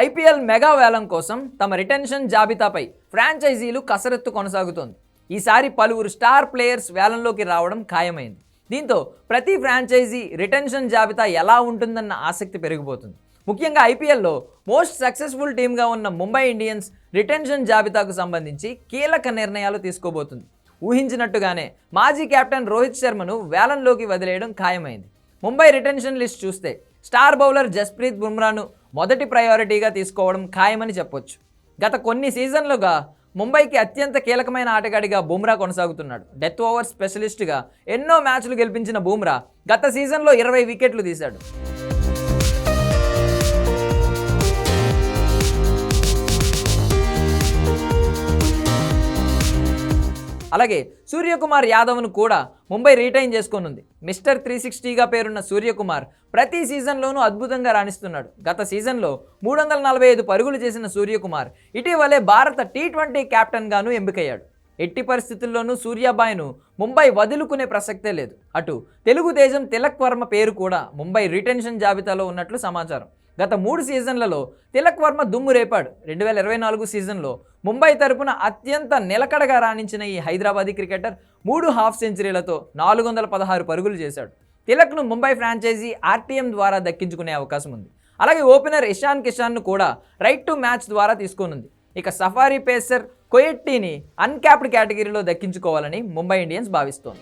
IPL mega వేలం కోసం తమ రిటెన్షన్ జాబితాపై ఫ్రాంచైజీలు కసరత్తు కొనసాగుతోంది. ఈసారి పలువురు స్టార్ ప్లేయర్స్ వేలంలోకి రావడం ఖాయమైంది. దీంతో ప్రతి ఫ్రాంచైజీ రిటెన్షన్ జాబితా ఎలా ఉంటుందన్న ఆసక్తి పెరిగిపోతుంది. ముఖ్యంగా ఐపీఎల్లో మోస్ట్ సక్సెస్ఫుల్ టీమ్గా ఉన్న ముంబై ఇండియన్స్ రిటెన్షన్ జాబితాకు సంబంధించి కీలక నిర్ణయాలు తీసుకోబోతుంది. ఊహించినట్టుగానే మాజీ కెప్టెన్ రోహిత్ శర్మను వేలంలోకి వదిలేయడం ఖాయమైంది. ముంబై రిటెన్షన్ లిస్ట్ చూస్తే స్టార్ బౌలర్ జస్ప్రీత్ బుమ్రాను మొదటి ప్రయారిటీగా తీసుకోవడం ఖాయమని చెప్పొచ్చు. గత కొన్ని సీజన్లుగా ముంబైకి అత్యంత కీలకమైన ఆటగాడిగా బుమ్రా కొనసాగుతున్నాడు. డెత్ ఓవర్ స్పెషలిస్ట్గా ఎన్నో మ్యాచ్లు గెలిపించిన బుమ్రా గత సీజన్లో 20 వికెట్లు తీశాడు. అలాగే సూర్యకుమార్ యాదవ్ను కూడా ముంబై రీటైన్ చేసుకోనుంది. మిస్టర్ 360గా పేరున్న సూర్యకుమార్ ప్రతి సీజన్లోనూ అద్భుతంగా రాణిస్తున్నాడు. గత సీజన్లో 345 పరుగులు చేసిన సూర్యకుమార్ ఇటీవలే భారత టీ20 కెప్టెన్గాను ఎంపికయ్యాడు. ఎట్టి పరిస్థితుల్లోనూ సూర్యాబాయ్ను ముంబై వదులుకునే ప్రసక్తే లేదు. అటు తెలుగు తేజం తిలక్ వర్మ పేరు కూడా ముంబై రిటెన్షన్ జాబితాలో ఉన్నట్లు సమాచారం. గత 3 సీజన్లలో తిలక్ వర్మ దుమ్ము రేపాడు. 2024 సీజన్లో ముంబై తరపున అత్యంత నిలకడగా రాణించిన ఈ హైదరాబాదీ క్రికెటర్ 3 హాఫ్ సెంచరీలతో 416 పరుగులు చేశాడు. తిలక్ను ముంబై ఫ్రాంచైజీ ఆర్టీఎం ద్వారా దక్కించుకునే అవకాశం ఉంది. అలాగే ఓపెనర్ ఇషాన్ కిషాన్ను కూడా రైట్ టు మ్యాచ్ ద్వారా తీసుకోనుంది. ఇక సఫారీ పేసర్ కొయెట్టీని అన్క్యాప్డ్ కేటగిరీలో దక్కించుకోవాలని ముంబై ఇండియన్స్ భావిస్తోంది.